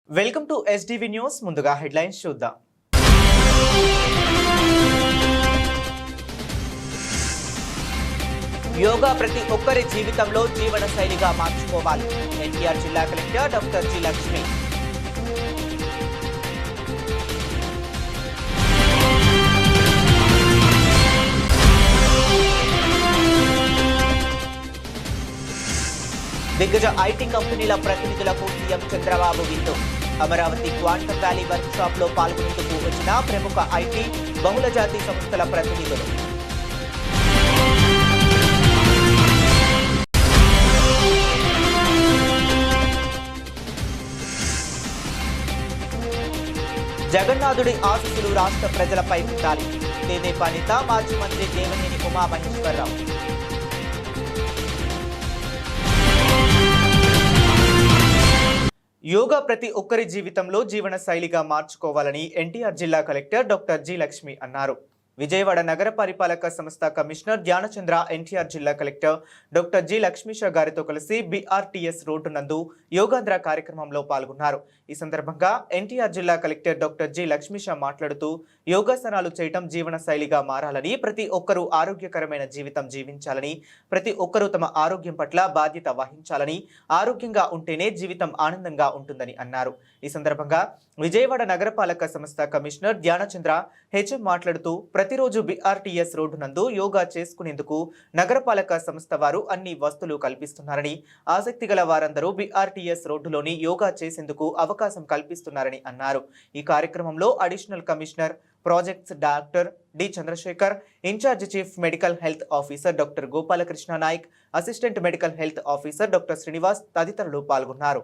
Welcome to SDV news. ముందుగా headlines చూద్దాం. యోగా ప్రతి ఒక్కరి జీవితంలో జీవన శైలిగా మార్చుకోవాలి. ఎన్టీఆర్ జిల్లా కలెక్టర్ డాక్టర్ జి లక్ష్మి. దిగ్గజ ఐటీ కంపెనీల ప్రతినిధులకు సీఎం చంద్రబాబు విందు. Amaravati quantum valley work shop లో పాల్గొనేందుకు వచ్చిన ప్రముఖ ఐటీ బహుళజాతి సంస్థల ప్రతినిధులు. జగన్నాథుడి ఆశీస్సులు రాష్ట్ర ప్రజలపై ఉండాలి. తెదేపా నేత మాజీ మంత్రి దేవినేని ఉమామహేశ్వరరావు. యోగా ప్రతి ఒక్కరి జీవితంలో జీవన శైలిగా మార్చుకోవాలని ఎన్టీఆర్ జిల్లా కలెక్టర్ డాక్టర్ జి లక్ష్మి అన్నారు. విజయవాడ నగర పరిపాలక సంస్థ కమిషనర్ ధ్యానచంద్ర ఎన్టీఆర్ జిల్లా కలెక్టర్ డాక్టర్ జి లక్ష్మీషా గారితో కలిసి బీఆర్టీఎస్ రోడ్డు నందు యోగాంధ్ర కార్యక్రమంలో పాల్గొన్నారు. ఈ సందర్భంగా ఎన్టీఆర్ జిల్లా కలెక్టర్ డాక్టర్ జి లక్ష్మీషా మాట్లాడుతూ యోగాసనాలు చేయటం జీవన శైలిగా మారాలని, ప్రతి ఒక్కరూ ఆరోగ్యకరమైన జీవితం జీవించాలని, ప్రతి ఒక్కరూ తమ ఆరోగ్యం పట్ల బాధ్యత వహించాలని, ఆరోగ్యంగా ఉంటేనే జీవితం ఆనందంగా ఉంటుందని అన్నారు. ఈ సందర్భంగా విజయవాడ నగరపాలక సంస్థ కమిషనర్ ధ్యానచంద్ర హెచ్ఎం మాట్లాడుతూ ప్రతిరోజు బీఆర్టీఎస్ రోడ్డు నందు యోగా చేసుకునేందుకు నగరపాలక సంస్థ వారు అన్ని వస్తువులు కల్పిస్తున్నారని, ఆసక్తి గల వారందరూ బీఆర్టీఎస్ రోడ్డులోని యోగా చేసేందుకు అవకాశం కల్పిస్తున్నారని అన్నారు. ఈ కార్యక్రమంలో additional commissioner projects doctor D Chandrashekar, in charge chief medical health officer doctor Gopalakrishna Nayak, assistant medical health officer doctor Srinivas తదితరులు పాల్గొన్నారు.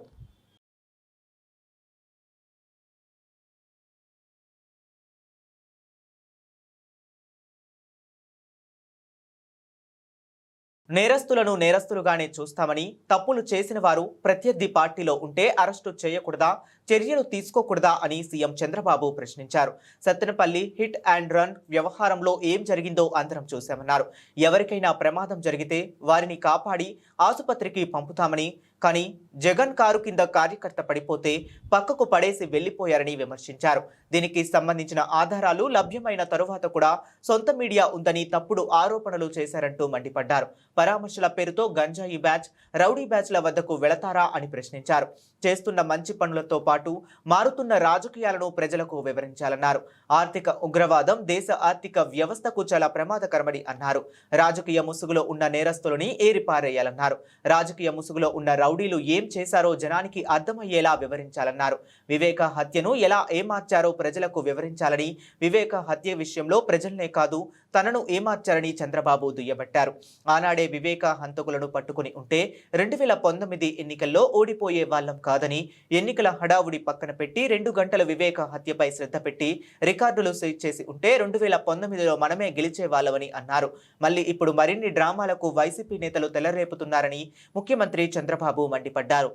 నేరస్తులను నేరస్తులుగానే చూస్తామని, తప్పులు చేసిన వారు ప్రత్యర్థి పార్టీలో ఉంటే అరెస్టు చేయకూడదా, చర్యలు తీసుకోకూడదా అని సీఎం చంద్రబాబు ప్రశ్నించారు. సత్తెనపల్లి హిట్ అండ్ రన్ వ్యవహారంలో ఏం జరిగిందో అందరం చూశామన్నారు. ఎవరికైనా ప్రమాదం జరిగితే వారిని కాపాడి ఆసుపత్రికి పంపుతామని, కానీ జగన్ కారు కింద కార్యకర్త పడిపోతే పక్కకు పడేసి వెళ్లిపోయారని విమర్శించారు. దీనికి సంబంధించిన ఆధారాలు లభ్యమైన తరువాత కూడా సొంత మీడియా ఉందని తప్పుడు ఆరోపణలు చేశారంటూ మండిపడ్డారు. పరామర్శల పేరుతో గంజాయి బ్యాచ్, రౌడీ బ్యాచ్ల వద్దకు వెళతారా అని ప్రశ్నించారు. చేస్తున్న మంచి పనులతో పాటు మారుతున్న రాజకీయాలను ప్రజలకు వివరించాలన్నారు. ఆర్థిక ఉగ్రవాదం దేశ ఆర్థిక వ్యవస్థకు చాలా ప్రమాదకరమని అన్నారు. రాజకీయ ముసుగులో ఉన్న నేరస్తులని ఏరిపారేయాలన్నారు. రాజకీయ ముసుగులో ఉన్న రౌడీలు ఏం చేశారో జనానికి అర్థమయ్యేలా వివరించాలన్నారు. వివేక హత్యను ఎలా ఏమార్చారో ప్రజలకు వివరించాలని, వివేక హత్య విషయంలో ప్రజల్నే కాదు తనను ఏమార్చారని చంద్రబాబు దుయ్యబట్టారు. ఆనాడే వివేక హంతకులను పట్టుకుని ఉంటే 2019 ఎన్నికల్లో ఓడిపోయే వాళ్ళం కాదని, ఎన్నికల హడావుడి పక్కన పెట్టి 2 గంటల వివేక హత్యపై శ్రద్ధ పెట్టి రికార్డులు సెట్ చేసి ఉంటే 2019లో మనమే గెలిచే వాళ్ళమని అన్నారు. మళ్ళీ ఇప్పుడు మరిన్ని డ్రామాలకు వైసీపీ నేతలు తెల్లరేపుతున్నారని ముఖ్యమంత్రి చంద్రబాబు మండిపడ్డారు.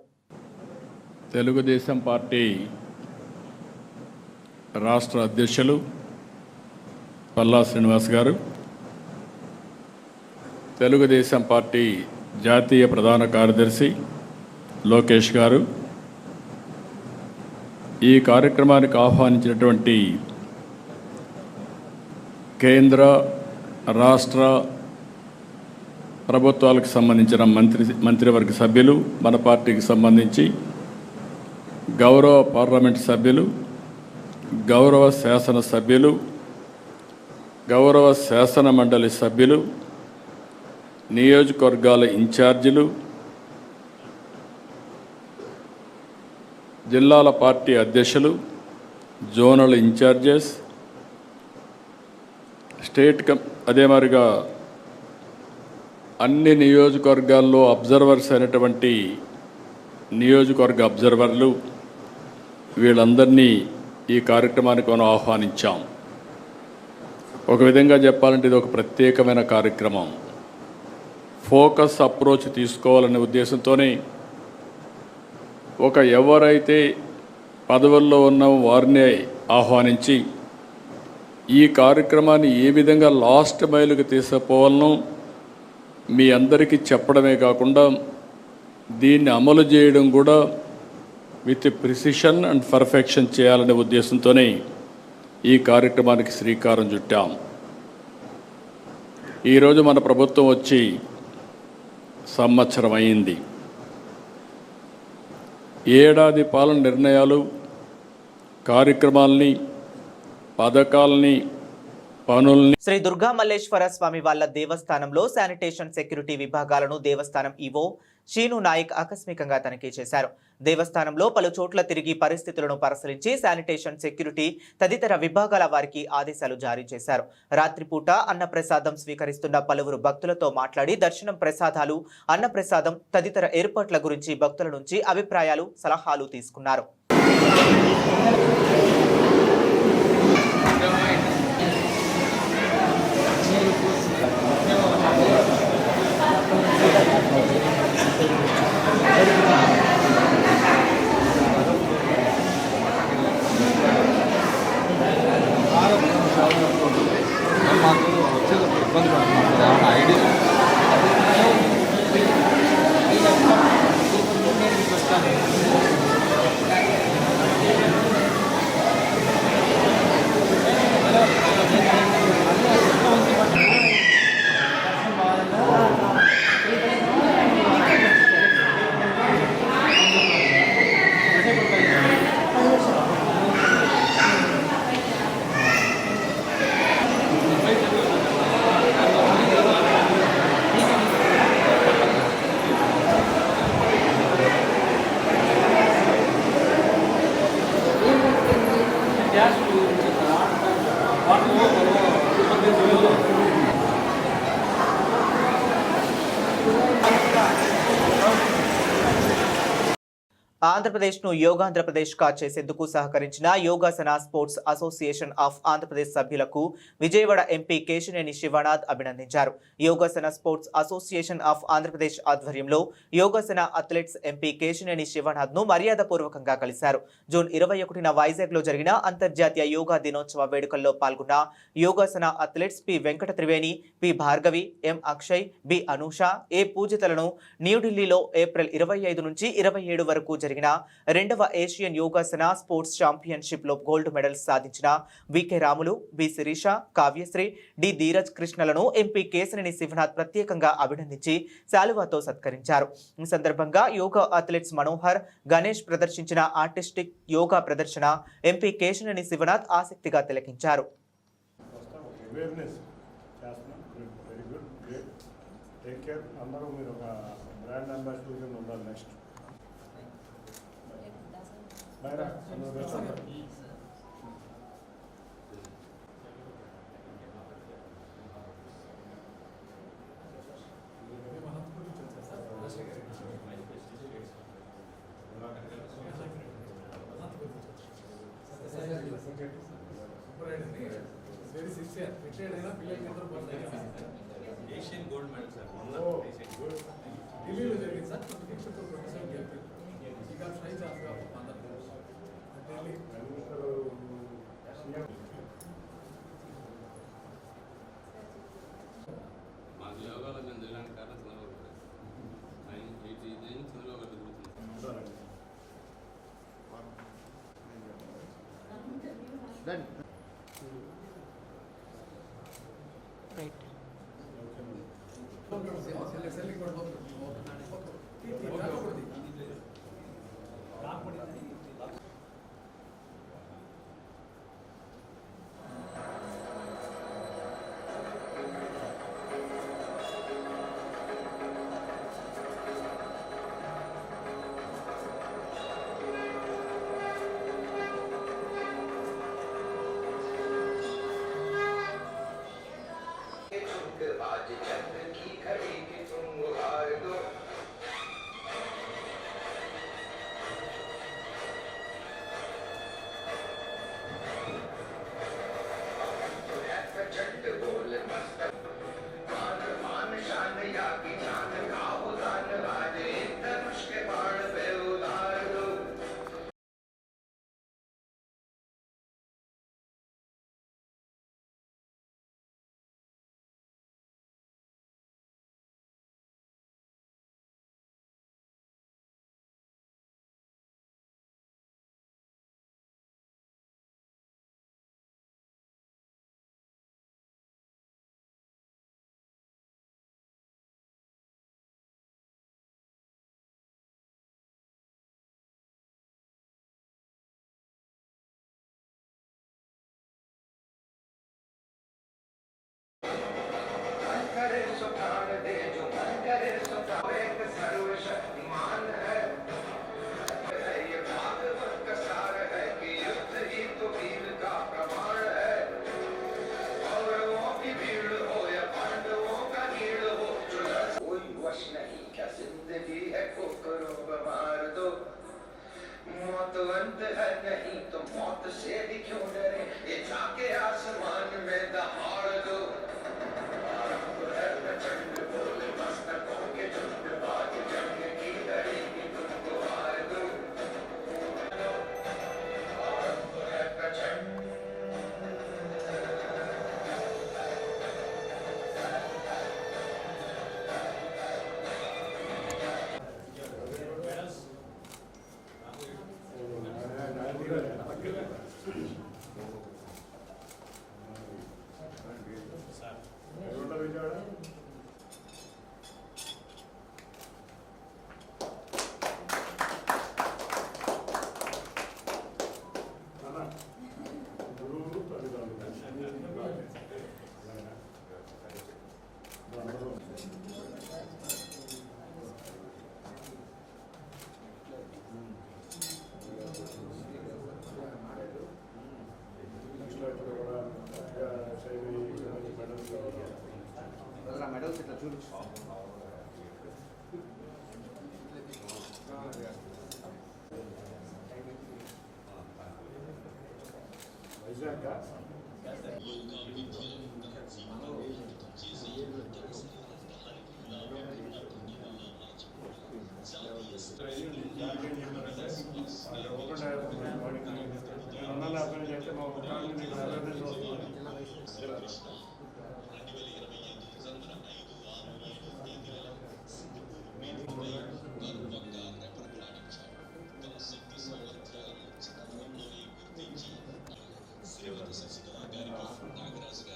తెలుగుదేశం పార్టీ రాష్ట్ర అధ్యక్షులు పల్లా శ్రీనివాస్ గారు, తెలుగుదేశం పార్టీ జాతీయ ప్రధాన కార్యదర్శి లోకేష్ గారు, ఈ కార్యక్రమానికి ఆహ్వానించినటువంటి కేంద్ర రాష్ట్ర ప్రభుత్వాలకు సంబంధించిన మంత్రివర్గ సభ్యులు, మన పార్టీకి సంబంధించి గౌరవ పార్లమెంట్ సభ్యులు, గౌరవ శాసన సభ్యులు, గౌరవ శాసన మండలి సభ్యులు, నియోజకవర్గాల ఇన్ఛార్జీలు, జిల్లాల పార్టీ అధ్యక్షులు, జోనల్ ఇన్ఛార్జెస్, అదే మాదిరిగా అన్ని నియోజకవర్గాల్లో అబ్జర్వర్స్ అయినటువంటి నియోజకవర్గ అబ్జర్వర్లు, వీళ్ళందరినీ ఈ కార్యక్రమానికి మనం ఆహ్వానించాం. ఒక విధంగా చెప్పాలంటే ఇది ఒక ప్రత్యేకమైన కార్యక్రమం. ఫోకస్ అప్రోచ్ తీసుకోవాలనే ఉద్దేశంతోనే ఎవరైతే పదవుల్లో ఉన్న వారిని ఆహ్వానించి ఈ కార్యక్రమాన్ని ఏ విధంగా లాస్ట్ మైలుకి తీసుకుపోవాలనో మీ అందరికీ చెప్పడమే కాకుండా దీన్ని అమలు చేయడం కూడా విత్ ప్రిసిషన్ అండ్ పర్ఫెక్షన్ చేయాలనే ఉద్దేశంతోనే ఈ కార్యక్రమానికి శ్రీకారం చుట్టాం. ఈరోజు మన ప్రభుత్వం వచ్చి సంవత్సరం అయింది. ఏడాది పాలన నిర్ణయాలు, కార్యక్రమాలని, పథకాలని, పనుల్ని శ్రీ దుర్గా మల్లేశ్వర స్వామి వాళ్ళ దేవస్థానంలో శానిటేషన్ సెక్యూరిటీ విభాగాలను దేవస్థానం ఈవో శీను నాయక్ ఆకస్మికంగా తనిఖీ చేశారు. దేవస్థానంలో పలు చోట్ల తిరిగి పరిస్థితులను పరిశీలించి శానిటేషన్ సెక్యూరిటీ తదితర విభాగాల వారికి ఆదేశాలు జారీ చేశారు. రాత్రిపూట అన్నప్రసాదం స్వీకరిస్తున్న పలువురు భక్తులతో మాట్లాడి దర్శనం, ప్రసాదాలు, అన్నప్రసాదం తదితర ఏర్పాట్ల గురించి భక్తుల నుంచి అభిప్రాయాలు, సలహాలు తీసుకున్నారు. ఆంధ్రప్రదేశ్ను యోగాంధ్రప్రదేశ్గా చేసేందుకు సహకరించిన yogasana sports association of Andhra Pradesh సభ్యులకు విజయవాడ ఎంపీ కేశినేని శివనాథ్ అభినందించారు. Yogasana sports association of Andhra Pradesh ఆధ్వర్యంలో యోగాసన అథ్లెట్స్ ఎంపీ కేశినేని శివనాథ్ను మర్యాదపూర్వకంగా కలిశారు. జూన్ 21న వైజాగ్లో జరిగిన అంతర్జాతీయ యోగా దినోత్సవ వేడుకల్లో పాల్గొన్న yogasana athletes P Venkata Triveni, P Bhargavi, M Akshay, B Anusha, A పూజితలను న్యూఢిల్లీలో ఏప్రిల్ 25 నుంచి 27 వరకు జరిగిన 2వ ఏషియన్ యోగాసన స్పోర్ట్స్ ఛాంపియన్షిప్ లో గోల్డ్ మెడల్స్ సాధించిన VK Ramulu, B Sirisha, Kavyasri, D Dheeraj కృష్ణలను ఎంపీ కేశినేని శివనాథ్ ప్రత్యేకంగా అభినందించి శాలువాతో సత్కరించారు. ఈ సందర్భంగా యోగా అథ్లెట్స్ మనోహర్, గణేష్ ప్రదర్శించిన ఆర్టిస్టిక్ యోగా ప్రదర్శన ఎంపీ కేశినేని శివనాథ్ ఆసక్తిగా తిలకించారు. ఏషియన్ గోల్డ్ మెడల్ సార్ ఢిల్లీలో జరిగింది సార్. ఇక సైజ్ మాకు యోగాలో మేము తెలియని కారణం చంద్రబాబు मान शान या की जान मौतवंत है नहीं तो मौत से भी क्यों डरे ये जाके आसमान में दहाड़ दो है प्रचंड बोले मस्तकों के झुंड बाज जंग की लड़ेगी तुमको हार दो है प्रचंड మెడల్స్ ఇట్లా చూడు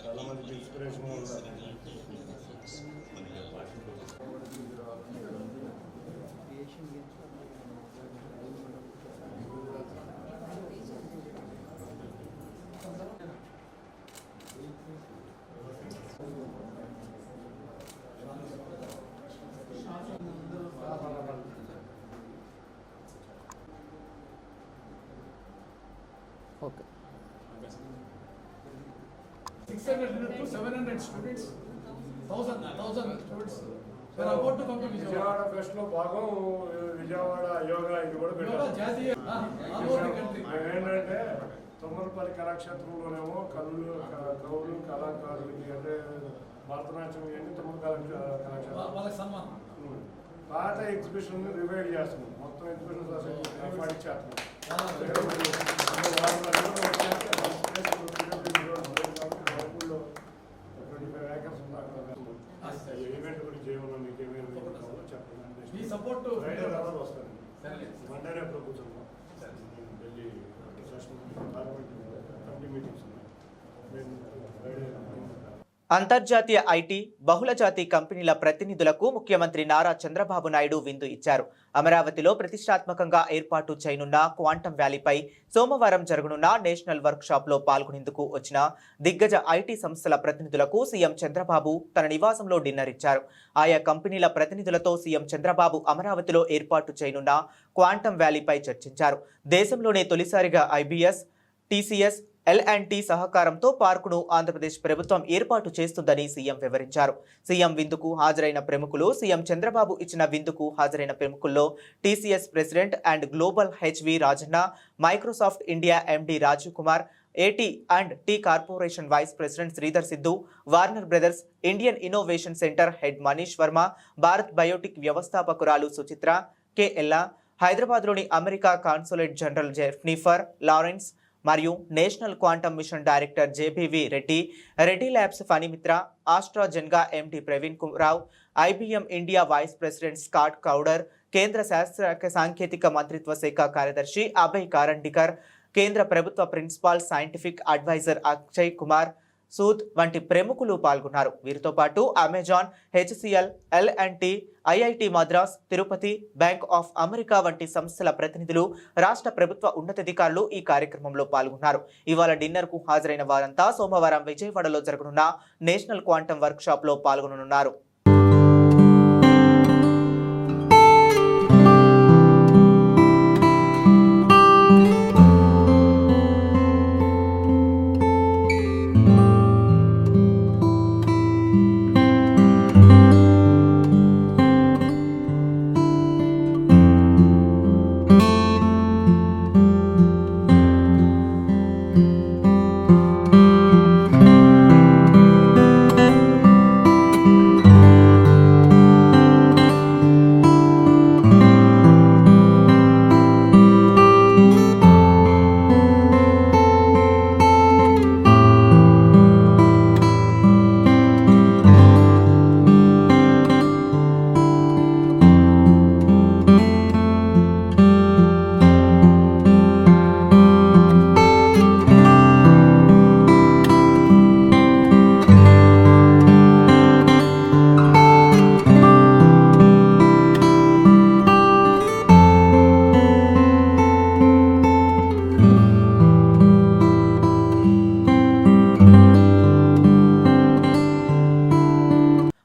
చాలా మందికి ఇన్స్పిరేషన్ ఉంటారు. Okay 600 to 700 students, 1000 students. They are about to come to Vijayawada. Vijayawada pest లో భాగం విజయవాడ యోగా ఇది కూడా Yoga పెట్టారు. జాతీయ all over the country. ఏంటంటే తొమ్మలపల్లి కళాక్షేత్రంలోనేమో కవులు కళాకారులకి అంటే భరతనాట్యం ఇవన్నీ తొమ్మల కళాక్షేత్రం వాళ్ళకి సన్మానం. పాత ఎగ్జిబిషన్ రివైవ్ చేస్తున్నాం. మొత్తం ఎగ్జిబిషన్ ఏర్పాటు చేస్తున్నాం. ఈవెంట్ గురించి ఏమన్నా మీకు ఏమైనా చెప్పండి. We support to ఫ్రైడే రావాలి వస్తాను. మండేనే ఎప్పుడు కూర్చున్నాం. ఢిల్లీ పార్లమెంట్ కమిటీ మీటింగ్స్ ఉన్నాయి. మేము ఫ్రైడే అంతర్జాతీయ ఐటీ బహుళజాతి కంపెనీల ప్రతినిధులకు ముఖ్యమంత్రి నారా చంద్రబాబు నాయుడు విందు ఇచ్చారు. అమరావతిలో ప్రతిష్టాత్మకంగా ఏర్పాటు చేయనున్న క్వాంటమ్ వ్యాలీపై సోమవారం జరగనున్న నేషనల్ వర్క్ షాప్ లో పాల్గొనేందుకు వచ్చిన దిగ్గజ ఐటీ సంస్థల ప్రతినిధులకు సీఎం చంద్రబాబు తన నివాసంలో డిన్నర్ ఇచ్చారు. ఆయా కంపెనీల ప్రతినిధులతో సీఎం చంద్రబాబు అమరావతిలో ఏర్పాటు చేయనున్న క్వాంటమ్ వ్యాలీపై చర్చించారు. దేశంలోనే తొలిసారిగా ఐబీఎస్, టీసీఎస్, L&T సహకారంతో పార్కును ఆంధ్రప్రదేశ్ ప్రభుత్వం ఏర్పాటు చేస్తుందని సీఎం వివరించారు. సీఎం విందుకు హాజరైన ప్రముఖులు సీఎం చంద్రబాబు ఇచ్చిన విందుకు హాజరైన ప్రముఖుల్లో TCS president and global HV Rajanna, Microsoft India MD Rajeev Kumar, AT&T corporation vice president Sridhar Siddhu, Warner Brothers Indian innovation centre head Manish Varma, Bharat Biotech వ్యవస్థాపకురాలు సుచిత్ర K.Ella, హైదరాబాద్లోని America consulate general Jennifer Lawrence మరియు national quantum mission director JBV Reddy, Reddy Labs Phanimitra, AstraZeneca MD Praveen Rao, IBM India vice president Scott Cowder, కేంద్ర శాస్త్ర సాంకేతిక మంత్రిత్వ శాఖ కార్యదర్శి అభయ్ కారండికర్, కేంద్ర ప్రభుత్వ principal scientific adviser Akshay Kumar Sood వంటి ప్రముఖులు పాల్గొన్నారు. వీరితో పాటు Amazon, HCL, L&T, IIT Madras, Tirupati, bank of America వంటి సంస్థల ప్రతినిధులు, రాష్ట్ర ప్రభుత్వ ఉన్నతాధికారులు ఈ కార్యక్రమంలో పాల్గొన్నారు. ఇవాళ డిన్నర్ కు హాజరైన వారంతా సోమవారం విజయవాడలో జరగనున్న నేషనల్ క్వాంటమ్ వర్క్ షాప్ లో పాల్గొననున్నారు.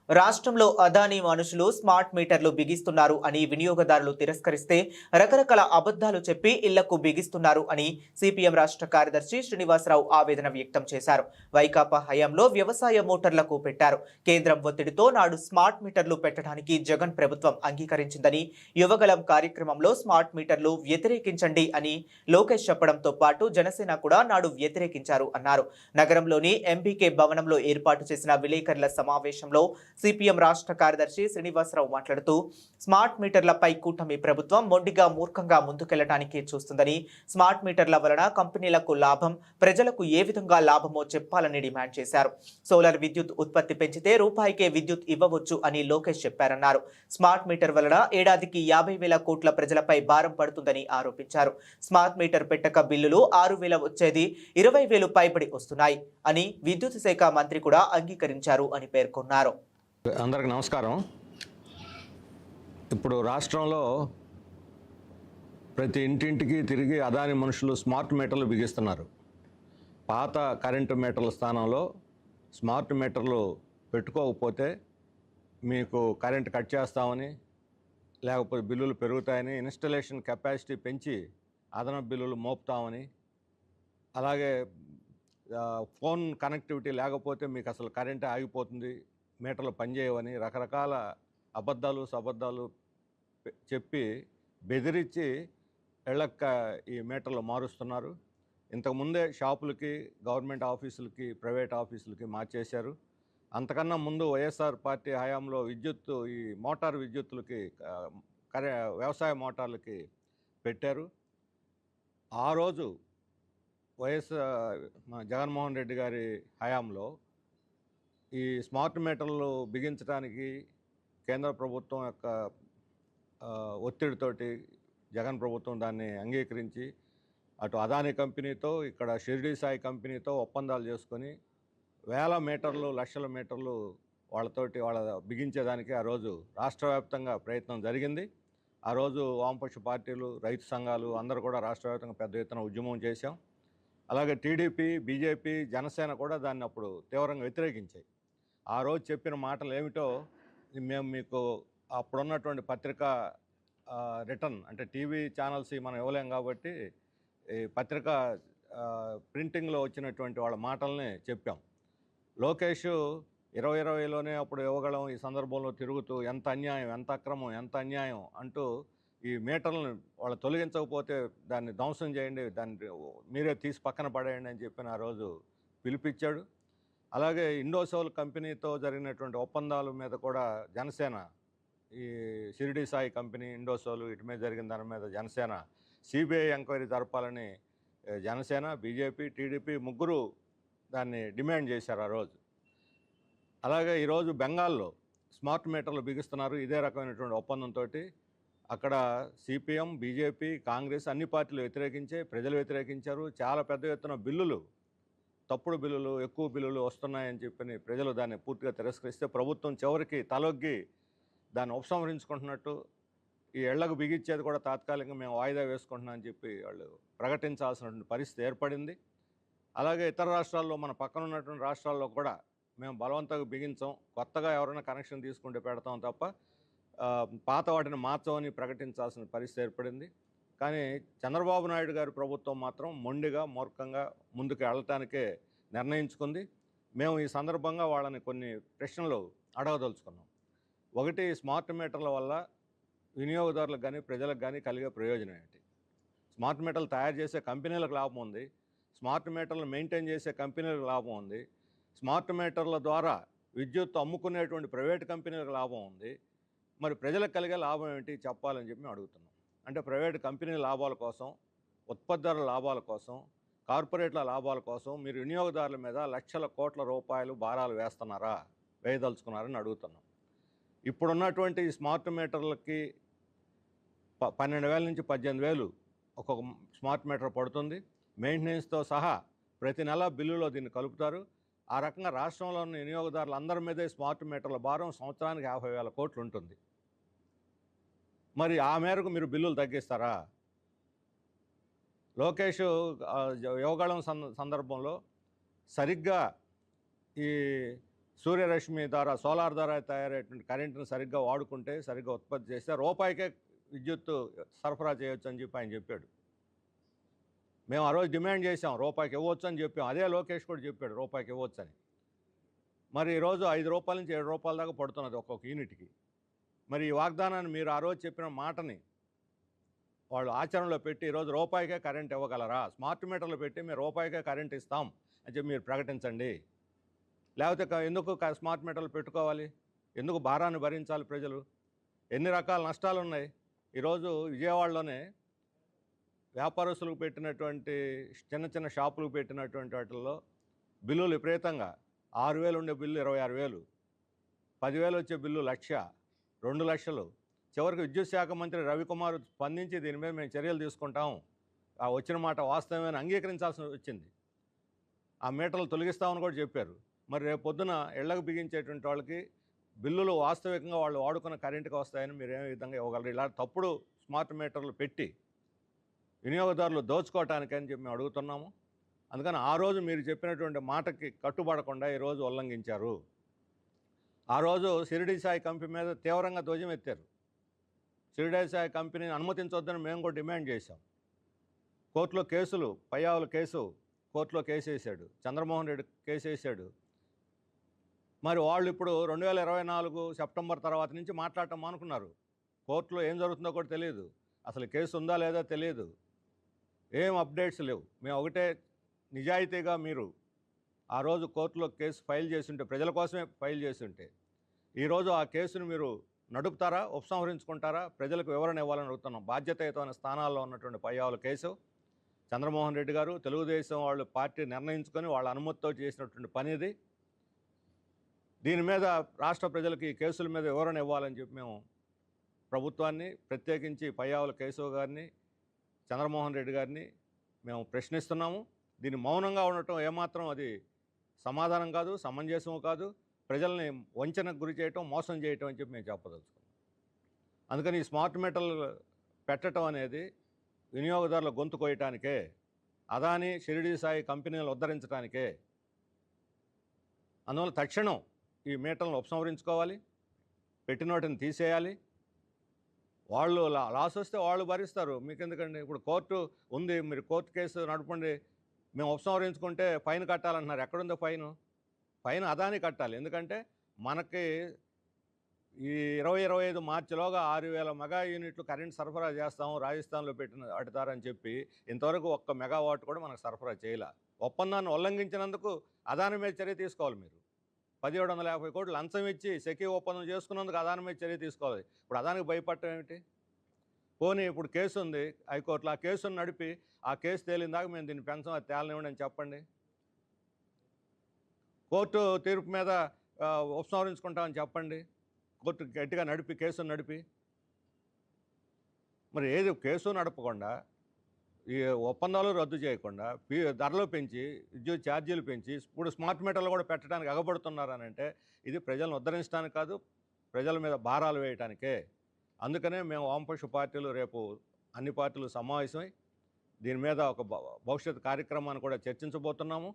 రాష్ట్రంలో అదానీ మనుషులు స్మార్ట్ మీటర్లు బిగిస్తున్నారు అని వినియోగదారులు తిరస్కరిస్తే రకరకాల అబద్ధాలు చెప్పి ఇళ్లకు బిగిస్తున్నారు అని సిపిఎం రాష్ట్ర కార్యదర్శి శ్రీనివాసరావు ఆవేదన వ్యక్తం చేశారు. వైకాపా హయాంలో వ్యవసాయ మోటార్లకు పెట్టారు. కేంద్రం ఒత్తిడితో నాడు స్మార్ట్ మీటర్లు పెట్టడానికి జగన్ ప్రభుత్వం అంగీకరించిందని, యువగలం కార్యక్రమంలో స్మార్ట్ మీటర్లు వ్యతిరేకించండి అని లోకేష్ చెప్పడంతో పాటు జనసేన కూడా నాడు వ్యతిరేకించారు అన్నారు. నగరంలోని ఎంబీకే భవనంలో ఏర్పాటు చేసిన విలేకరుల సమావేశంలో సిపిఎం రాష్ట్ర కార్యదర్శి శ్రీనివాసరావు మాట్లాడుతూ స్మార్ట్ మీటర్లపై కూటమి ప్రభుత్వం మొండిగా మూర్ఖంగా ముందుకెళ్లడానికి చూస్తుందని, స్మార్ట్ మీటర్ల వలన కంపెనీలకు లాభం, ప్రజలకు ఏ విధంగా లాభమో చెప్పాలని డిమాండ్ చేశారు. సోలార్ విద్యుత్ ఉత్పత్తి పెంచితే రూపాయికే విద్యుత్ ఇవ్వవచ్చు అని లోకేష్ చెప్పారన్నారు. స్మార్ట్ మీటర్ వలన ఏడాదికి 50,000 కోట్ల ప్రజలపై భారం పడుతుందని ఆరోపించారు. స్మార్ట్ మీటర్ పెట్టక బిల్లులు 6,000 వచ్చేది 20,000 పైబడి వస్తున్నాయి అని విద్యుత్ శాఖ మంత్రి కూడా అంగీకరించారు అని పేర్కొన్నారు. అందరికి నమస్కారం. ఇప్పుడు రాష్ట్రంలో ప్రతి ఇంటింటికి తిరిగి అదాని మనుషులు స్మార్ట్ మీటర్లు బిగిస్తున్నారు. పాత కరెంటు మీటర్ల స్థానంలో స్మార్ట్ మీటర్లు పెట్టుకోకపోతే మీకు కరెంటు కట్ చేస్తామని, లేకపోతే బిల్లులు పెరుగుతాయని, ఇన్స్టలేషన్ కెపాసిటీ పెంచి అదనపు బిల్లులు మోపుతామని, అలాగే ఫోన్ కనెక్టివిటీ లేకపోతే మీకు అసలు కరెంటే ఆగిపోతుంది, మీటర్లు పనిచేయవని రకరకాల అబద్ధాలు చెప్పి బెదిరించి ఇళ్ళక్క ఈ మీటర్లు మారుస్తున్నారు. ఇంతకుముందే షాపులకి, గవర్నమెంట్ ఆఫీసులకి, ప్రైవేట్ ఆఫీసులకి మార్చేశారు. అంతకన్నా ముందు వైఎస్ఆర్ పార్టీ హయాంలో ఈ మోటార్ విద్యుత్తులకి, వ్యవసాయ మోటార్లకి పెట్టారు. ఆ రోజు జగన్మోహన్ రెడ్డి గారి హయాంలో ఈ స్మార్ట్ మీటర్లు బిగించడానికి కేంద్ర ప్రభుత్వం యొక్క ఒత్తిడితోటి జగన్ ప్రభుత్వం దాన్ని అంగీకరించి అటు అదానీ కంపెనీతో, ఇక్కడ షిరిడి సాయి కంపెనీతో ఒప్పందాలు చేసుకొని వేల మీటర్లు, లక్షల మీటర్లు వాళ్ళ బిగించేదానికి ఆ రోజు రాష్ట్ర వ్యాప్తంగా ప్రయత్నం జరిగింది. ఆ రోజు వామపక్ష పార్టీలు, రైతు సంఘాలు అందరూ కూడా రాష్ట్ర వ్యాప్తంగా పెద్ద ఎత్తున ఉద్యమం చేశాం. అలాగే టీడీపీ, బీజేపీ, జనసేన కూడా దాన్ని అప్పుడు తీవ్రంగా వ్యతిరేకించాయి. ఆ రోజు చెప్పిన మాటలు ఏమిటో మేము మీకు అప్పుడున్నటువంటి పత్రికా రిటర్న్, అంటే టీవీ ఛానల్స్ మనం ఇవ్వలేం కాబట్టి ఈ పత్రిక ప్రింటింగ్లో వచ్చినటువంటి వాళ్ళ మాటల్ని చెప్పాం. లోకేష్ 2020లోనే అప్పుడు యువగళం ఈ సందర్భంలో తిరుగుతూ ఎంత అన్యాయం, ఎంత అక్రమం, ఎంత అన్యాయం అంటూ ఈ మీటర్లను వాళ్ళు తొలగించకపోతే దాన్ని ధ్వంసం చేయండి, దాన్ని మీరే తీసి పక్కన పడేయండి అని చెప్పిన ఆ రోజు పిలిపించాడు. అలాగే ఇండోసోల్ కంపెనీతో జరిగినటువంటి ఒప్పందాల మీద కూడా జనసేన, ఈ షిరిడి సాయి కంపెనీ, ఇండోసోల్ వీటి మీద జరిగిన దాని మీద జనసేన సిబిఐ ఎంక్వైరీ జరపాలని జనసేన, బీజేపీ, టీడీపీ ముగ్గురు దాన్ని డిమాండ్ చేశారు ఆ రోజు. అలాగే ఈరోజు బెంగాల్లో స్మార్ట్ మీటర్లు బిగిస్తున్నారు ఇదే రకమైనటువంటి ఒప్పందంతో. అక్కడ సిపిఎం, బీజేపీ, కాంగ్రెస్ అన్ని పార్టీలు వ్యతిరేకించే, ప్రజలు వ్యతిరేకించారు. చాలా పెద్ద ఎత్తున బిల్లులు, తప్పుడు బిల్లులు, ఎక్కువ బిల్లులు వస్తున్నాయని చెప్పని ప్రజలు దాన్ని పూర్తిగా తిరస్కరిస్తే ప్రభుత్వం చివరికి తలొగ్గి దాన్ని ఉపసంహరించుకుంటున్నట్టు, ఈ ఇళ్లకు బిగించేది కూడా తాత్కాలికంగా మేము వాయిదా వేసుకుంటున్నామని చెప్పి వాళ్ళు ప్రకటించాల్సినటువంటి పరిస్థితి ఏర్పడింది. అలాగే ఇతర రాష్ట్రాల్లో, మన పక్కన ఉన్నటువంటి రాష్ట్రాల్లో కూడా మేము బలవంతంగా బిగించాం, కొత్తగా ఎవరైనా కనెక్షన్ తీసుకుంటే పెడతాం తప్ప పాత వాటిని మార్చమని ప్రకటించాల్సిన పరిస్థితి ఏర్పడింది. కానీ చంద్రబాబు నాయుడు గారి ప్రభుత్వం మాత్రం మొండిగా, మూర్ఖంగా ముందుకు వెళ్ళటానికే నిర్ణయించుకుంది. మేము ఈ సందర్భంగా వాళ్ళని కొన్ని ప్రశ్నలు అడగదలుచుకున్నాం. ఒకటి, స్మార్ట్ మీటర్ల వల్ల వినియోగదారులకు కానీ ప్రజలకు కానీ కలిగే ప్రయోజనం ఏంటి? స్మార్ట్ మీటర్లు తయారు చేసే కంపెనీలకు లాభం ఉంది, స్మార్ట్ మీటర్లు మెయింటైన్ చేసే కంపెనీలకు లాభం ఉంది, స్మార్ట్ మీటర్ల ద్వారా విద్యుత్ అమ్ముకునేటువంటి ప్రైవేట్ కంపెనీలకు లాభం ఉంది. మరి ప్రజలకు కలిగే లాభం ఏంటి చెప్పాలని చెప్పి మేము అడుగుతున్నాం. అంటే ప్రైవేట్ కంపెనీల లాభాల కోసం, ఉత్పత్తిదారుల లాభాల కోసం, కార్పొరేట్ల లాభాల కోసం మీరు వినియోగదారుల మీద లక్షల కోట్ల రూపాయలు భారాలు వేయదలుచుకున్నారని అడుగుతున్నాం. ఇప్పుడున్నటువంటి స్మార్ట్ మీటర్లకి 12,000 నుంచి 18,000 ఒక్కొక్క స్మార్ట్ మీటర్ పడుతుంది. మెయింటెనెన్స్తో సహా ప్రతి నెల బిల్లులో దీన్ని కలుపుతారు. ఆ రకంగా రాష్ట్రంలో ఉన్న వినియోగదారులు అందరి మీదే స్మార్ట్ మీటర్ల భారం సంవత్సరానికి 50,000 కోట్లు ఉంటుంది. మరి ఆ మేరకు మీరు బిల్లులు తగ్గిస్తారా? లోకేష్ యువగళం సందర్భంలో సరిగ్గా ఈ సూర్యరశ్మి ద్వారా సోలార్ ద్వారా తయారయ్యేటువంటి కరెంటును సరిగ్గా వాడుకుంటే సరిగ్గా ఉత్పత్తి చేస్తే రూపాయికే విద్యుత్తు సరఫరా చేయొచ్చు అని చెప్పి ఆయన చెప్పాడు. మేము ఆ రోజు డిమాండ్ చేసాం, రూపాయికి ఇవ్వచ్చు అని చెప్పాం. అదే లోకేష్ కూడా చెప్పాడు రూపాయికి ఇవ్వచ్చు అని. మరి ఈరోజు 5 రూపాయల నుంచి 7 రూపాయల దాకా పడుతున్నది ఒక్కొక్క యూనిట్కి. మరి ఈ వాగ్దానాన్ని మీరు ఆ రోజు చెప్పిన మాటని వాళ్ళు ఆచరణలో పెట్టి ఈరోజు రూపాయికే కరెంట్ ఇవ్వగలరా? స్మార్ట్ మీటర్లు పెట్టి మేము రూపాయికే కరెంట్ ఇస్తాం అని చెప్పి మీరు ప్రకటించండి. లేకపోతే ఎందుకు స్మార్ట్ మీటర్లు పెట్టుకోవాలి? ఎందుకు భారాన్ని భరించాలి ప్రజలు? ఎన్ని రకాల నష్టాలు ఉన్నాయి. ఈరోజు విజయవాడలోనే వ్యాపారస్తులకు పెట్టినటువంటి చిన్న చిన్న షాపులకు పెట్టినటువంటి వాటిల్లో బిల్లులు విపరీతంగా 6,000 ఉండే బిల్లు 26,000, 10,000 వచ్చే బిల్లు 1,00,000, 2 లక్షలు. చివరికి విద్యుత్ శాఖ మంత్రి రవికుమార్ స్పందించి దీని మీద మేము చర్యలు తీసుకుంటాం, ఆ వచ్చిన మాట వాస్తవమని అంగీకరించాల్సి వచ్చింది. ఆ మీటర్లు తొలగిస్తామని కూడా చెప్పారు. మరి రేపు పొద్దున ఇళ్లకు బిగించేటువంటి వాళ్ళకి బిల్లులు వాస్తవికంగా వాళ్ళు వాడుకున్న కరెంటుకి వస్తాయని మీరు ఏ విధంగా ఇవ్వగలరు? ఇలా తప్పుడు స్మార్ట్ మీటర్లు పెట్టి వినియోగదారులు దోచుకోవటానికని చెప్పి మేము అడుగుతున్నాము. అందుకని ఆ రోజు మీరు చెప్పినటువంటి మాటకి కట్టుబడకుండా ఈరోజు ఉల్లంఘించారు. ఆ రోజు షిరిడి సాయి కంపెనీ మీద తీవ్రంగా ధ్వజం ఎత్తారు. షిరిడి సాయి కంపెనీని అనుమతించొద్దని మేము కూడా డిమాండ్ చేశాం. కోర్టులో కేసులు, పయ్యావుల కేసు కోర్టులో కేసు వేశాడు, చంద్రమోహన్ రెడ్డి కేసు వేశాడు. మరి వాళ్ళు ఇప్పుడు 2024 సెప్టెంబర్ తర్వాత నుంచి మాట్లాడటం మానుకున్నారు. కోర్టులో ఏం జరుగుతుందో కూడా తెలియదు, అసలు కేసు ఉందా లేదా తెలియదు, ఏం అప్డేట్స్ లేవు. మేము ఒకటే, నిజాయితీగా మీరు ఆ రోజు కోర్టులో కేసు ఫైల్ చేసి ఉంటే, ప్రజల కోసమే ఫైల్ చేసి ఉంటే, ఈరోజు ఆ కేసును మీరు నడుపుతారా, ఉపసంహరించుకుంటారా? ప్రజలకు వివరణ ఇవ్వాలని అడుగుతున్నాం. బాధ్యతాయుతమైన స్థానాల్లో ఉన్నటువంటి పయ్యావుల కేసు చంద్రమోహన్ రెడ్డి గారు, తెలుగుదేశం వాళ్ళు పార్టీ నిర్ణయించుకొని వాళ్ళ అనుమతితో చేసినటువంటి పని ఇది. దీని మీద రాష్ట్ర ప్రజలకు ఈ కేసుల మీద వివరణ ఇవ్వాలని చెప్పి మేము ప్రభుత్వాన్ని, ప్రత్యేకించి పయ్యావుల కేశవ్ గారిని, చంద్రమోహన్ రెడ్డి గారిని మేము ప్రశ్నిస్తున్నాము. దీన్ని మౌనంగా ఉండటం ఏమాత్రం అది సమాధానం కాదు, సమంజసము కాదు. ప్రజల్ని వంచనకు గురి చేయటం, మోసం చేయటం అని చెప్పి మేము చెప్పదలుచుకున్నాం. అందుకని ఈ స్మార్ట్ మీటర్లు పెట్టడం అనేది వినియోగదారుల గొంతు కోయటానికే, అదాని షిరిడి సాయి కంపెనీలను ఉద్ధరించడానికే. అందువల్ల తక్షణం ఈ మీటర్లను ఉపసంహరించుకోవాలి, పెట్టిన వాటిని తీసేయాలి. వాళ్ళు లాస్ వస్తే వాళ్ళు భరిస్తారు, మీకెందుకండి? ఇప్పుడు కోర్టు ఉంది, మీరు కోర్టు కేసు నడపండి. మేము ఉపసంహరించుకుంటే ఫైన్ కట్టాలంటున్నారు. ఎక్కడుందో ఫైన్? ఫైన్ అదాని కట్టాలి. ఎందుకంటే మనకి ఈ 2025 మార్చిలోగా 6,000 మెగా యూనిట్లు కరెంట్ సరఫరా చేస్తాము రాజస్థాన్లో పెట్టిన అడుతారని చెప్పి ఇంతవరకు 1 మెగావాట్ కూడా మనకు సరఫరా చేయలే. ఒప్పందాన్ని ఉల్లంఘించినందుకు అదాని మీద చర్య తీసుకోవాలి. మీరు 1,750 కోట్లు లంచం ఇచ్చి సెకీ ఒప్పందం చేసుకున్నందుకు అదాని మీద చర్య తీసుకోవాలి. ఇప్పుడు అదానికి భయపడటం ఏమిటి? పోనీ ఇప్పుడు కేసు ఉంది హైకోర్టులో, ఆ కేసును నడిపి ఆ కేసు తేలిందాక మేము దీన్ని పెంచం, అది తేలనివ్వండి అని చెప్పండి. కోర్టు తీర్పు మీద ఉపసంహరించుకుంటామని చెప్పండి. కోర్టు గట్టిగా నడిపి, కేసును నడిపి. మరి ఏది కేసు నడపకుండా, ఈ ఒప్పందాలు రద్దు చేయకుండా, ధరలు పెంచి, విద్యుత్ ఛార్జీలు పెంచి, ఇప్పుడు స్మార్ట్ మీటర్లు కూడా పెట్టడానికి ఎగబడుతున్నారనంటే ఇది ప్రజలను ఉద్ధరించడానికి కాదు, ప్రజల మీద భారాలు వేయటానికే. అందుకనే మేము వామపక్ష పార్టీలు రేపు అన్ని పార్టీలు సమావేశమై దీని మీద ఒక భవిష్యత్ కార్యక్రమాన్ని కూడా చర్చించబోతున్నాము.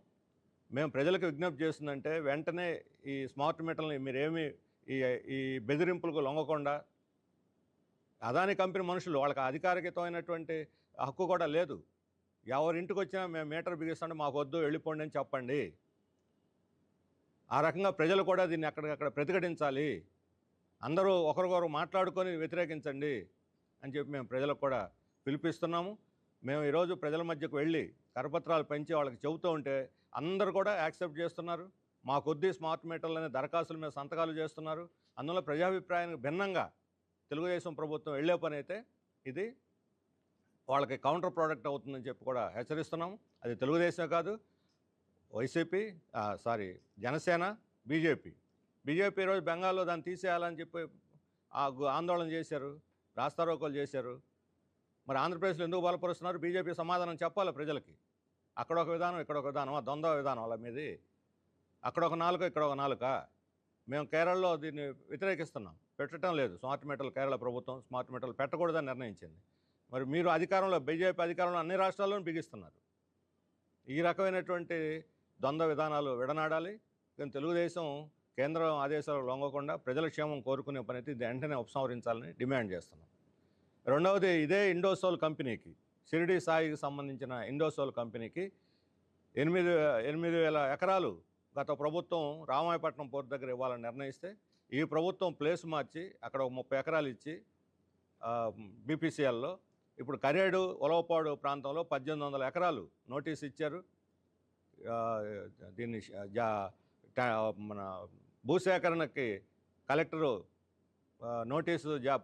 మేము ప్రజలకు విజ్ఞప్తి చేస్తుందంటే వెంటనే ఈ స్మార్ట్ మీటర్లని మీరేమీ ఈ బెదిరింపులకు లొంగకుండా, అదాని కంపెనీ మనుషులు, వాళ్ళకి అధికారికతమైనటువంటి హక్కు కూడా లేదు. ఎవరింటికి వచ్చినా మేము మీటర్ బిగిస్తుంటే మాకు వద్దు, వెళ్ళిపోండి అని చెప్పండి. ఆ రకంగా ప్రజలు కూడా దీన్ని అక్కడికక్కడ ప్రతిఘటించాలి. అందరూ ఒకరికొకరు మాట్లాడుకొని వ్యతిరేకించండి అని చెప్పి మేము ప్రజలకు కూడా పిలిపిస్తున్నాము. మేము ఈరోజు ప్రజల మధ్యకు వెళ్ళి కరపత్రాలు పెంచి వాళ్ళకి చెబుతూ ఉంటే అందరూ కూడా యాక్సెప్ట్ చేస్తున్నారు. మా కొద్ది స్మార్ట్ మీటర్లనే దరఖాస్తుల మీద సంతకాలు చేస్తున్నారు. అందువల్ల ప్రజాభిప్రాయానికి భిన్నంగా తెలుగుదేశం ప్రభుత్వం వెళ్ళే పని అయితే ఇది వాళ్ళకి కౌంటర్ ప్రోడక్ట్ అవుతుందని చెప్పి కూడా హెచ్చరిస్తున్నాము. అది తెలుగుదేశం కాదు, వైసీపీ, జనసేన, బీజేపీ ఈరోజు బెంగాల్లో దాన్ని తీసేయాలని చెప్పి ఆందోళన చేశారు, రాస్తారోకోలు చేశారు. మరి ఆంధ్రప్రదేశ్లో ఎందుకు బలపరుస్తున్నారు? బీజేపీ సమాధానం చెప్పాలి ప్రజలకి. అక్కడ ఒక విధానం, ఇక్కడ ఒక విధానం, ఆ ద్వంద్వ విధానం వాళ్ళ మీది. అక్కడ ఒక నాలుక, ఇక్కడ ఒక నాలుక. మేము కేరళలో దీన్ని వ్యతిరేకిస్తున్నాం, పెట్టడం లేదు. స్మార్ట్ మీటర్లు కేరళ ప్రభుత్వం స్మార్ట్ మీటర్లు పెట్టకూడదని నిర్ణయించింది. మరి మీరు అధికారంలో, బీజేపీ అధికారంలో అన్ని రాష్ట్రాల్లోనూ బిగిస్తున్నారు. ఈ రకమైనటువంటి ద్వంద్వ విధానాలు విడనాడాలి. కానీ తెలుగుదేశం కేంద్రం ఆదేశాలకు లొంగకుండా ప్రజల క్షేమం కోరుకునే పని అయితే ఇది వెంటనే ఉపసంహరించాలని డిమాండ్ చేస్తున్నాం. రెండవది, ఇదే ఇండోసోల్ కంపెనీకి, షిరిడి సాయికి సంబంధించిన ఇండోసోల్ కంపెనీకి 8,000 ఎకరాలు గత ప్రభుత్వం రామాయపట్నం పోర్టు దగ్గర ఇవ్వాలని నిర్ణయిస్తే ఈ ప్రభుత్వం ప్లేస్ మార్చి అక్కడ ఒక 30 ఎకరాలు ఇచ్చి బీపీసీఎల్లో ఇప్పుడు కరేడు ఉలవపాడు ప్రాంతంలో 1,800 ఎకరాలు నోటీస్ ఇచ్చారు. దీన్ని మన భూసేకరణకి కలెక్టరు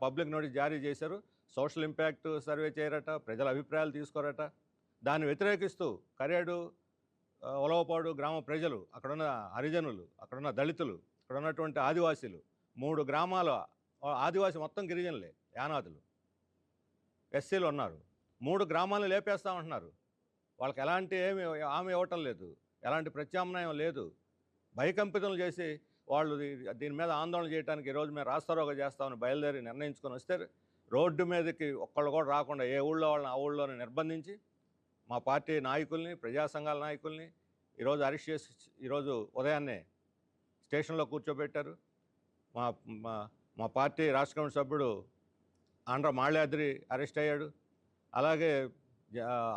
పబ్లిక్ నోటీస్ జారీ చేశారు. సోషల్ ఇంపాక్ట్ సర్వే చేయరట, ప్రజల అభిప్రాయాలు తీసుకోరట. దాన్ని వ్యతిరేకిస్తూ కరేడు ఉలవపాడు గ్రామ ప్రజలు, అక్కడున్న హరిజనులు, అక్కడున్న దళితులు, అక్కడ ఉన్నటువంటి ఆదివాసీలు, 3 గ్రామాల ఆదివాసీ మొత్తం గిరిజనులే, యానాదులు, ఎస్సీలు ఉన్నారు. 3 గ్రామాలను లేపేస్తామంటున్నారు. వాళ్ళకి ఎలాంటి హామీ ఇవ్వటం లేదు, ఎలాంటి ప్రత్యామ్నాయం లేదు. భయకంపితులు చేసి వాళ్ళు దీని మీద ఆందోళన చేయడానికి ఈరోజు మేము రాస్తారోగా చేస్తామని బయలుదేరి నిర్ణయించుకొని వస్తే రోడ్డు మీదకి ఒక్కళ్ళు కూడా రాకుండా ఏ ఊళ్ళో వాళ్ళని ఆ ఊళ్ళోనే నిర్బంధించి మా పార్టీ నాయకుల్ని, ప్రజా సంఘాల నాయకుల్ని ఈరోజు అరెస్ట్ చేసి ఈరోజు ఉదయాన్నే స్టేషన్లో కూర్చోబెట్టారు. మా పార్టీ రాష్ట్ర కమిటీ సభ్యుడు ఆంధ్ర మాళ్యాద్రి అరెస్ట్ అయ్యాడు. అలాగే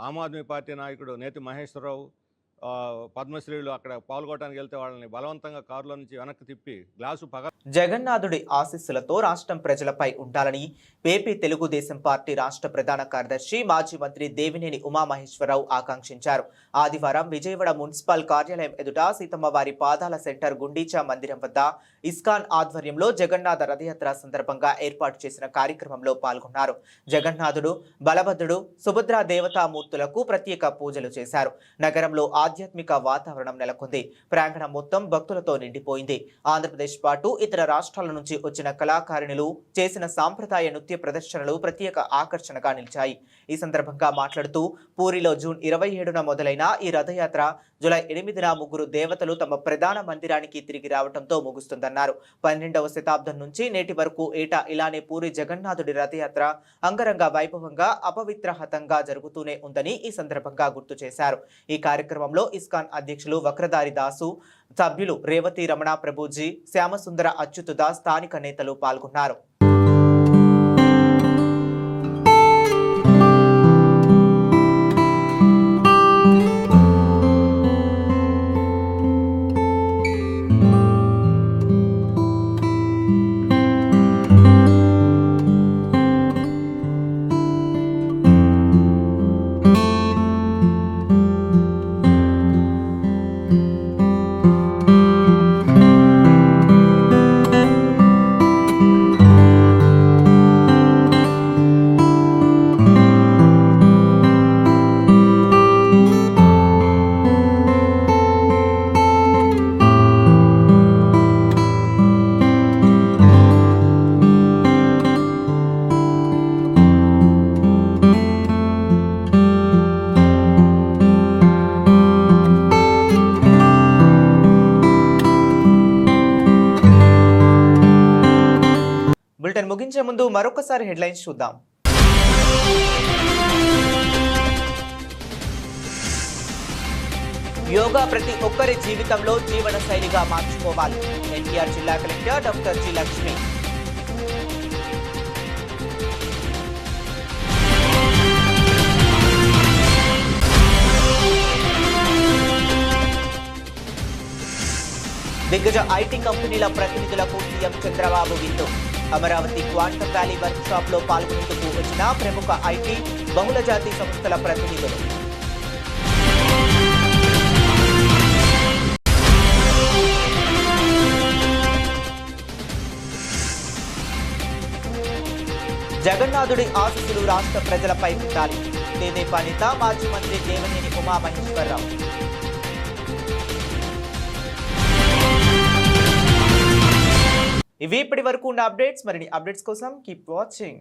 ఆమ్ ఆద్మీ పార్టీ నాయకుడు నేతి మహేశ్వరరావు, పద్మశ్రీలు అక్కడ పాల్గొనడానికి వెళ్తే వాళ్ళని బలవంతంగా కారులో నుంచి వెనక్కి తిప్పి గ్లాసు జగన్నాథుడి ఆశీస్సులతో రాష్ట్రం ప్రజలపై ఉండాలని ఏపీ తెలుగుదేశం పార్టీ రాష్ట్ర ప్రధాన కార్యదర్శి మాజీ మంత్రి దేవినేని ఉమామహేశ్వరరావు ఆకాంక్షించారు. ఆదివారం విజయవాడ మున్సిపల్ కార్యాలయం ఎదుట సీతమ్మవారి పాదాల సెంటర్ గుండీచా మందిరం వద్ద ఇస్కాన్ ఆధ్వర్యంలో జగన్నాథ రథయాత్ర సందర్భంగా ఏర్పాటు చేసిన కార్యక్రమంలో పాల్గొన్నారు. జగన్నాథుడు, బలభద్రుడు, సుభద్రా దేవతామూర్తులకు ప్రత్యేక పూజలు చేశారు. నగరంలో ఆధ్యాత్మిక వాతావరణం నెలకొంది. ప్రాంగణం మొత్తం భక్తులతో నిండిపోయింది. ఆంధ్రప్రదేశ్ పాటు ఇతర రాష్ట్రాల నుంచి వచ్చిన కళాకారిణులు చేసిన సాంప్రదాయ నృత్య ప్రదర్శనలు ప్రత్యేక ఆకర్షణగా నిలిచాయి. ఈ సందర్భంగా మాట్లాడుతూ పూరిలో జూన్ 27న మొదలైన ఈ రథయాత్ర జూలై 8న 3 దేవతలు తమ ప్రధాన మందిరానికి తిరిగి రావడంతో ముగుస్తుందన్నారు. 12వ శతాబ్దం నుంచి నేటి వరకు ఏటా ఇలానే పూరి జగన్నాథుడి రథయాత్ర అంగరంగ వైభవంగా అపవిత్రహతంగా జరుగుతూనే ఉందని ఈ సందర్భంగా గుర్తు చేశారు. ఈ కార్యక్రమంలో ఇస్కాన్ అధ్యక్షులు వక్రధారి దాసు, సభ్యులు రేవతి రమణ ప్రభుజీ, శ్యామసుందర అచ్యుతుదాస్, స్థానిక నేతలు పాల్గొన్నారు. బులెటిన్ ముగించే ముందు మరొకసారి హెడ్లైన్స్ చూద్దాం. యోగా ప్రతి ఒక్కరి జీవితంలో జీవన శైలిగా మార్చుకోవాలి. ఎన్టీఆర్ జిల్లా కలెక్టర్ డాక్టర్ జి లక్ష్మి. దిగ్గజ ఐటీ కంపెనీల ప్రతినిధులకు సీఎం చంద్రబాబు విందు. Amaravati quantum valley work shop లో పాల్గొనేందుకు వచ్చిన ప్రముఖ ఐటీ బహుళజాతి సంస్థల ప్రతినిధులు. జగన్నాథుడి ఆశీస్సులు రాష్ట్ర ప్రజలపై ఉండాలి. తెదేపా నేత మాజీ మంత్రి దేవినేని ఉమామహేశ్వరరావు. ఇవి ఇప్పటి వరకు ఉన్న అప్డేట్స్. మరిన్ని అప్డేట్స్ కోసం కీప్ వాచింగ్.